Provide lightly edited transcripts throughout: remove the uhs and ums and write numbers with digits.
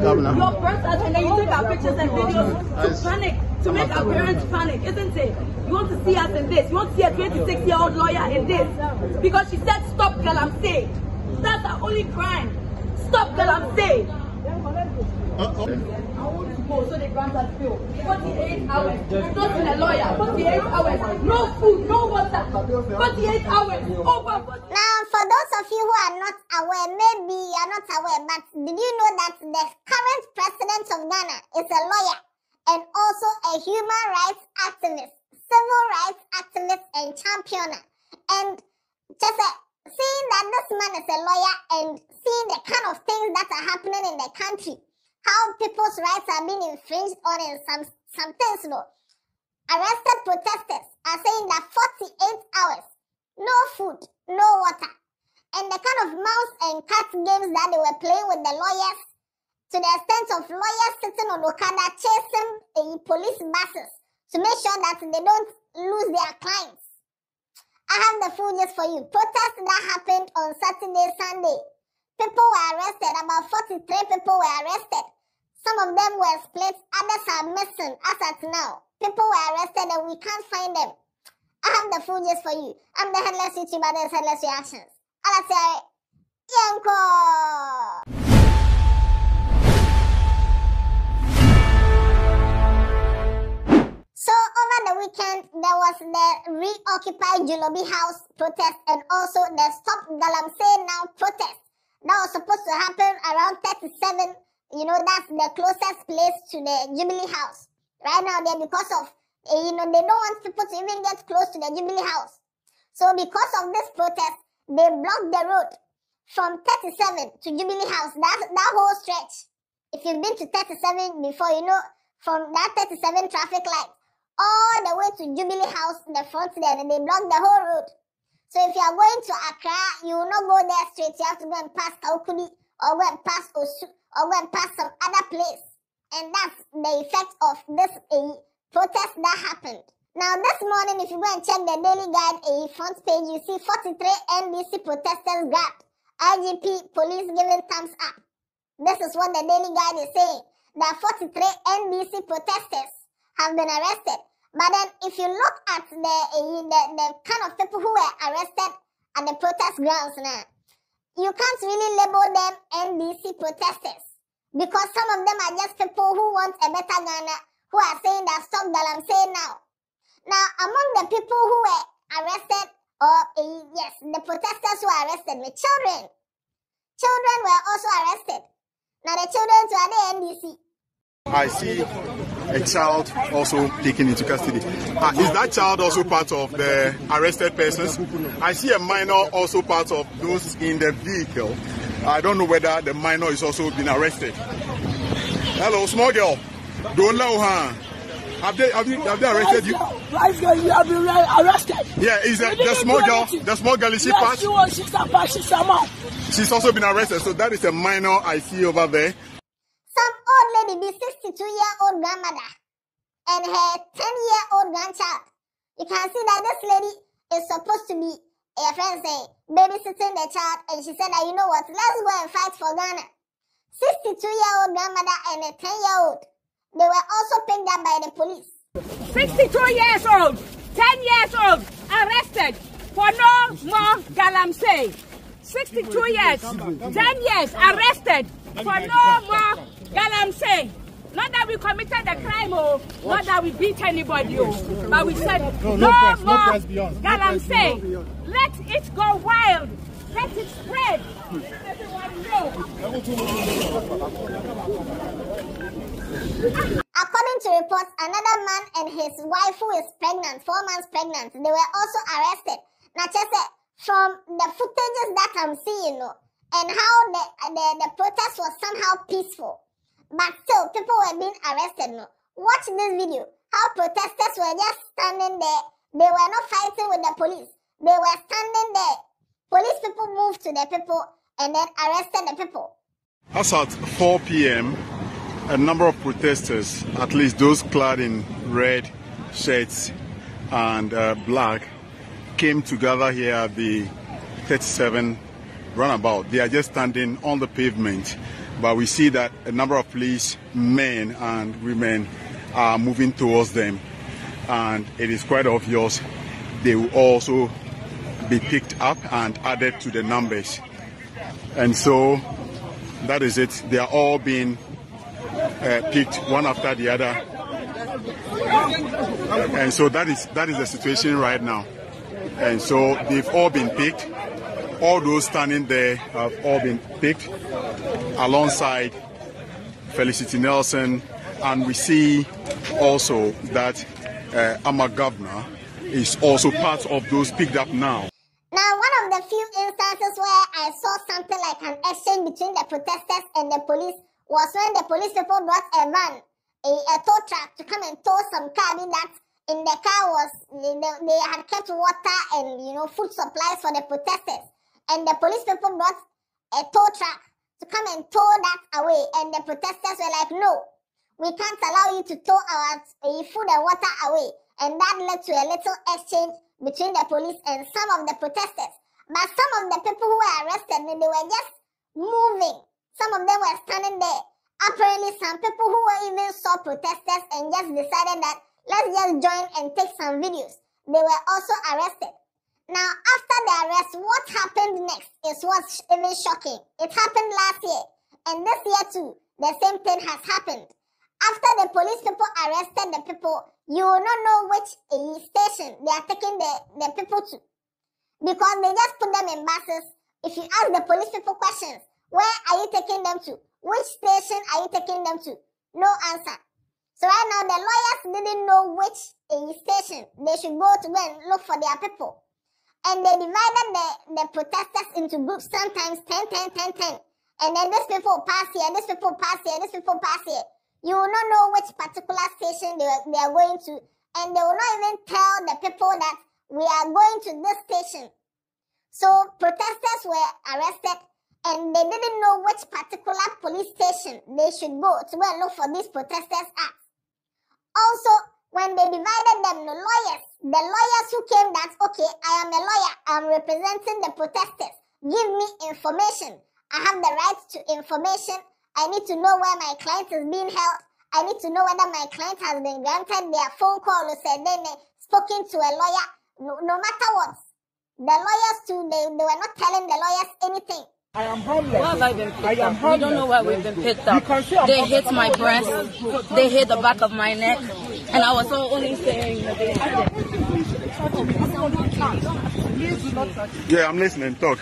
Governor. Your first and then you take our pictures and videos to panic, to make our parents panic, isn't it? You want to see us in this. You want to see a 26-year-old lawyer in this. Because she said, stop Galamsey. That's our only crime. Stop Galamsey. I want to go, so they grant us bill. 48 hours. Not in a lawyer. 48 hours. No food, no water. 48 hours. Over. Now, for those of you who are not aware, maybe you are not aware, but did you know that the current president of Ghana is a lawyer and also a human rights activist, civil rights activist and championer? And just seeing that this man is a lawyer and seeing the kind of things that are happening in the country, how people's rights are being infringed on in some things, you know. Arrested protesters are saying that 48 hours, no food, no water. And the kind of mouse and cat games that they were playing with the lawyers, to the extent of lawyers sitting on Okada chasing police buses to make sure that they don't lose their clients. I have the full list for you. Protest that happened on Saturday, Sunday. People were arrested. About 43 people were arrested. Some of them were split. Others are missing as at now. People were arrested and we can't find them. I have the full list for you. I'm the Headless YouTuber. There's Headless Reactions. Yanko! So over the weekend, there was the Reoccupy Julobi House protest and also the Stop Galamsey Now protest. That was supposed to happen around 37. You know, that's the closest place to the Jubilee House. Right now, there because of, they don't want people to even get close to the Jubilee House. So because of this protest, they blocked the road from 37 to Jubilee House. That whole stretch. If you've been to 37 before, you know, from that 37 traffic light all the way to Jubilee House, the front there, and they blocked the whole road. So if you are going to Accra, you will not go there straight. You have to go and pass Kaukudi, or go and pass Osu, or go and pass some other place. And that's the effect of this protest that happened. Now this morning, if you go and check the Daily Guide front page, you see 43 NDC protesters grabbed. IGP police giving thumbs up. This is what the Daily Guide is saying. That 43 NDC protesters have been arrested. But then if you look at the kind of people who were arrested at the protest grounds now, you can't really label them NDC protesters. Because some of them are just people who want a better Ghana, who are saying that stop Galamsey now. Now, among the people who were arrested, or yes, the protesters who were arrested were children. Children were also arrested. Now, the children were the NDC. I see a child also taken into custody. Is that child also part of the arrested persons? I see a minor also part of those in the vehicle. I don't know whether the minor is also been arrested. Hello, small girl. Don't know her. Have they arrested you? Right girl, you have been arrested. Yeah, is the small girl? The small girl, is she part? She's also been arrested. So that is a minor I see over there. Some old lady, the 62-year-old grandmother, and her 10-year-old grandchild. You can see that this lady is supposed to be, a friend say, babysitting the child, and she said that, you know what, let's go and fight for Ghana. 62-year-old grandmother and a 10-year-old. They were also picked up by the police. 62 years old, 10 years old, arrested for no more Galamsey. 62 years, 10 years, arrested for no more Galamsey. Not that we committed a crime, not that we beat anybody, but we said no more Galamsey. Let it go wild. Let it spread. Let everyone know. According to reports, another man and his wife who is pregnant, 4 months pregnant, they were also arrested. Now, just from the footages that I'm seeing, and how the protest was somehow peaceful, but still people were being arrested. Watch this video. How protesters were just standing there. They were not fighting with the police. They were standing there. Police people moved to the people and then arrested the people. As at 4 p.m., a number of protesters, at least those clad in red shirts and black, came together here at the 37 runabout. They are just standing on the pavement but we see that a number of police men and women are moving towards them, and it is quite obvious they will also be picked up and added to the numbers. And so that is it. They are all being picked one after the other. And so that is the situation right now. And so they've all been picked. All those standing there have all been picked alongside Felicity Nelson. And we see also that Ama Governor is also part of those picked up now. Now, one of the few instances where I saw something like an exchange between the protesters and the police was when the police people brought a van, a tow truck, to come and tow some car. That in the car was, they had kept water and, food supplies for the protesters. And the police people brought a tow truck to come and tow that away. And the protesters were like, no, we can't allow you to tow our food and water away. And that led to a little exchange between the police and some of the protesters. But some of the people who were arrested, they were just moving. Some of them were standing there. Apparently, some people who even saw protesters and just decided that let's just join and take some videos. They were also arrested. Now, after the arrest, what happened next is what's even shocking. It happened last year. And this year too, the same thing has happened. After the police people arrested the people, you will not know which station they are taking the people to. Because they just put them in buses. If you ask the police people questions, where are you taking them to? Which station are you taking them to? No answer. So right now, the lawyers didn't know which station they should go to go and look for their people. And they divided the protesters into groups, sometimes 10, 10, 10, 10. And then these people pass here, these people pass here, these people pass here. You will not know which particular station they are going to. And they will not even tell the people that we are going to this station. So protesters were arrested and they didn't know which particular police station they should go to go and look for these protesters at. Also, when they divided them, the lawyers who came that, okay, I am a lawyer, I'm representing the protesters. Give me information. I have the right to information. I need to know where my client is being held. I need to know whether my client has been granted their phone call or said they spoken to a lawyer. No matter what. The lawyers too, they were not telling the lawyers anything. I am homeless. Why have I been picked up? We don't know why we've been picked up. They hit my breast. They hit the back of my neck. And I was only saying that they had it. Yeah, I'm listening. Talk.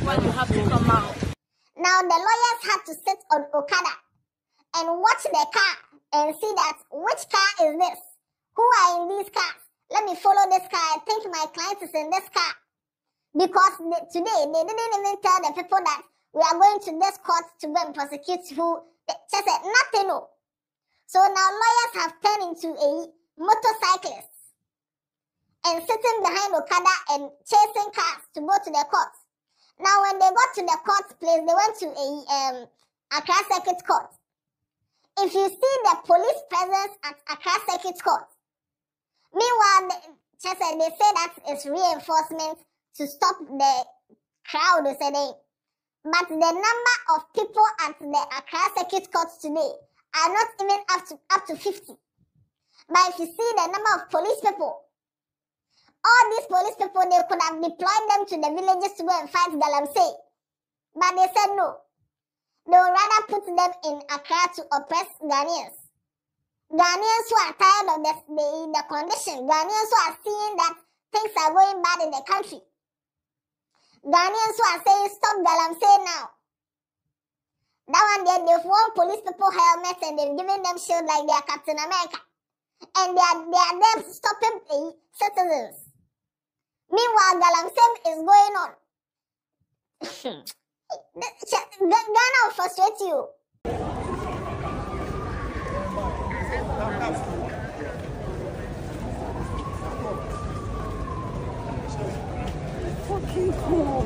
Why you have to come out? Now the lawyers had to sit on Okada and watch the car and see that which car is this? Who are in these cars? Let me follow this car. I think my client is in this car. Because today they didn't even tell the people that we are going to this court to go and prosecute who. They just said nothing. No. So now lawyers have turned into a motorcyclist and sitting behind Okada and chasing cars to go to the court. Now when they got to the court place, they went to a Accra Circuit Court. If you see the police presence at Accra Circuit Court, meanwhile, they say that it's reinforcement to stop the crowd, but the number of people at the Accra Circuit Court today are not even up to 50. But if you see the number of police people, all these police people, they could have deployed them to the villages to go and fight Galamsey. But they said no. They would rather put them in Accra to oppress Ghanaians. Ghanaians who are tired of the condition. Ghanaians who are seeing that things are going bad in the country. Ghanaians who are saying stop Galamsey now. That one there, they've worn police people helmets and they've given them shield like they are Captain America. And they are there stopping citizens. Meanwhile, Galamsey is going on. Ghana will frustrate you. Fucking cool.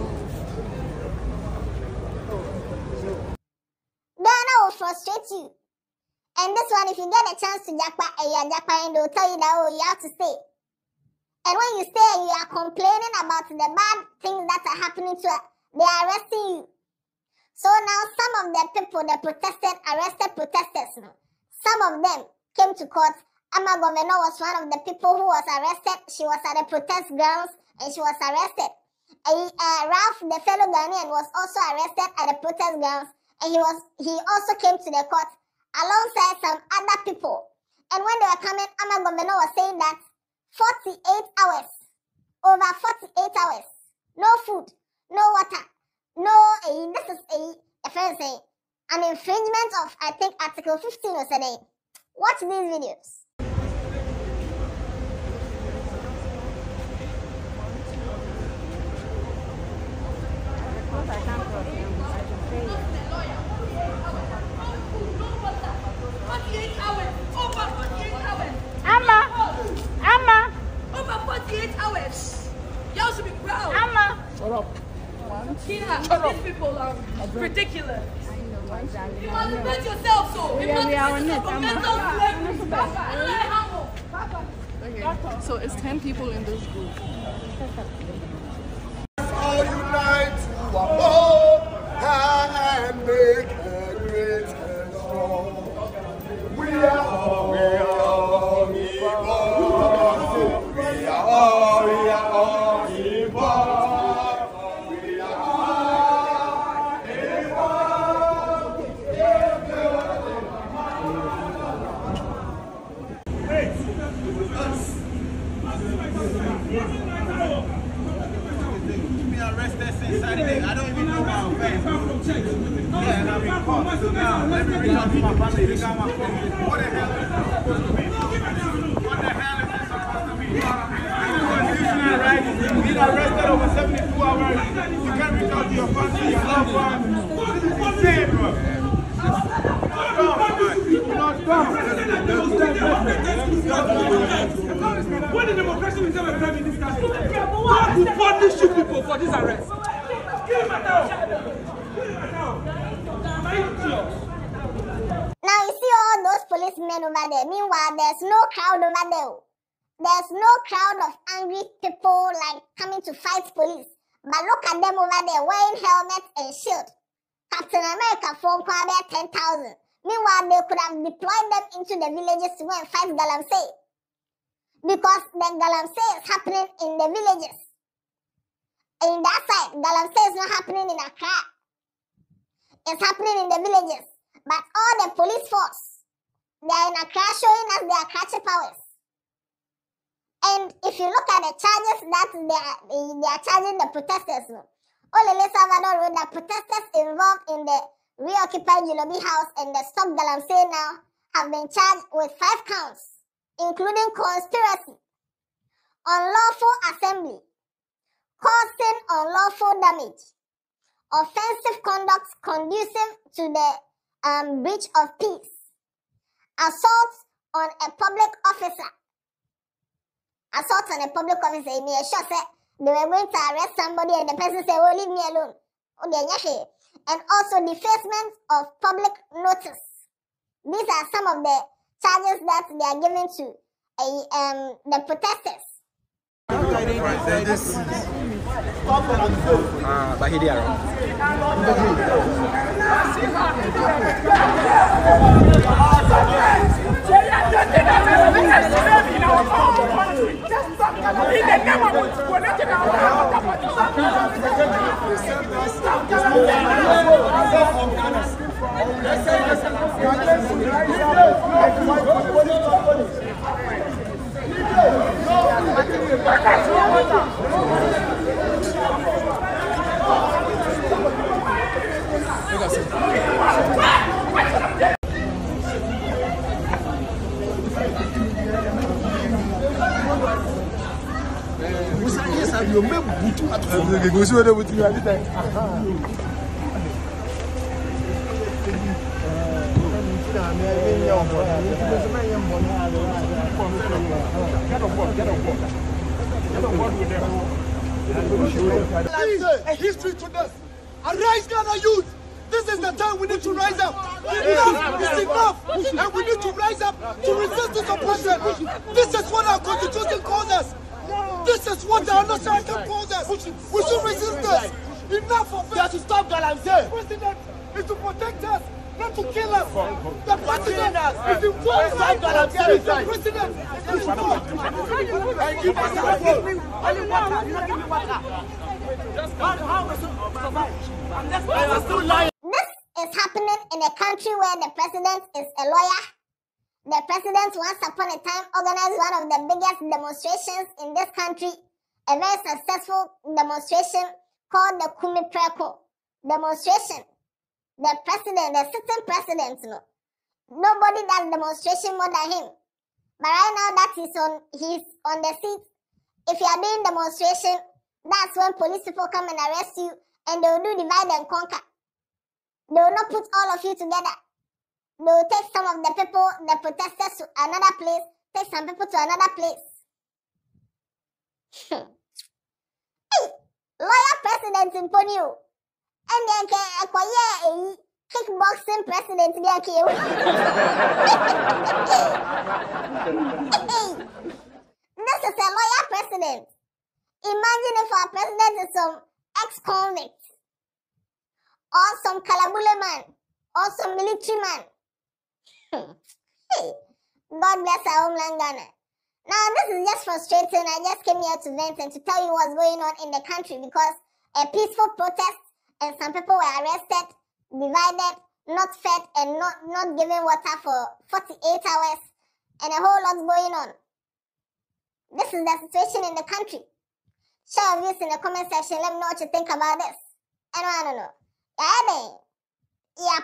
Ghana will frustrate you. And this one, if you get a chance to Japa, and they'll tell you that, oh, you have to stay. And when you stay and you are complaining about the bad things that are happening to us, they are arresting you. So now some of the people, the arrested protesters, some of them came to court. Ama Governor was one of the people who was arrested. She was at the protest grounds and she was arrested. Ralph, the fellow Ghanaian, was also arrested at the protest grounds, and he also came to the court alongside some other people. And when they were coming, Ama Governor was saying that 48 hours, over 48 hours, no food, no water, no, this is a friend saying, an infringement of, I think, Article 15 or something. Watch these videos. Ama. Over 48 hours. Y'all should be proud. Ama. Shut up. These people are ridiculous. You must defend yourself, so. We are on it, Okay, so it's 10 people in this group. All unite to uphold and make a great and strong. We are all equal. We are all equal. Arrested since Saturday. I don't even know my offense. Yeah, and I've been caught. So now, let me reach out to my family. They got my phone. What the hell is this supposed to be? What the hell is this supposed to be? This is constitutional right. Being arrested over 72 hours. You can't reach out to your family, your loved ones. This is insane, bro. When the democracy will never come in this country, God will punish you people for this arrest. Give him a now. Now you see all those policemen over there. Meanwhile, there's no crowd over there. There's no crowd of angry people like coming to fight police. But look at them over there wearing helmets and shield. Captain America phone call about 10,000. Meanwhile, they could have deployed them into the villages to go and fight Galamsey. Because the Galamsey is happening in the villages. In that side, Galamsey is not happening in Accra. It's happening in the villages. But all the police force, they are in Accra showing us their Accra powers. And if you look at the charges that they are charging the protesters, Olele Salvador wrote that protesters involved in the reoccupied Julobi House and the Stop Galamsey now have been charged with 5 counts, including conspiracy, unlawful assembly, causing unlawful damage, offensive conduct conducive to the breach of peace, assault on a public officer. Assault on a public officer, it may sure say they were going to arrest somebody and the person said, oh, leave me alone. And also defacement of public notice. These are some of the charges that they are giving to the protesters. But he did A history to this. Arise, Ghana youth. This is the time we need to rise up. Enough is enough. And we need to rise up to resist this oppression. This is what our constitution calls us. This is what the national anthem calls us. We should resist this. Enough of it. They have to stop Galamsey. President is to protect us, not to kill us. The president is the Stop Galamsey. The president is This is happening in a country where the president is a lawyer. The president once upon a time organized one of the biggest demonstrations in this country, a very successful demonstration called the Kumi Preko demonstration. The president, the sitting president, nobody does demonstration more than him. But right now that he's on the seat, if you are doing demonstration, that's when police people come and arrest you, and they will do divide and conquer. They will not put all of you together. They will take some of the people, the protesters, to another place, take some people to another place. Hey, lawyer president in Ponyo. And then acquire kickboxing president. This is a lawyer president. Imagine if our president is some ex-convict, or some Kalabule man, or some military man. Hey, God bless our homeland Ghana. Now, this is just frustrating. I just came here to vent and to tell you what's going on in the country, because a peaceful protest and some people were arrested, divided, not fed, and not given water for 48 hours, and a whole lot going on. This is the situation in the country. Share your views in the comment section. Let me know what you think about this. I don't know. Yeah,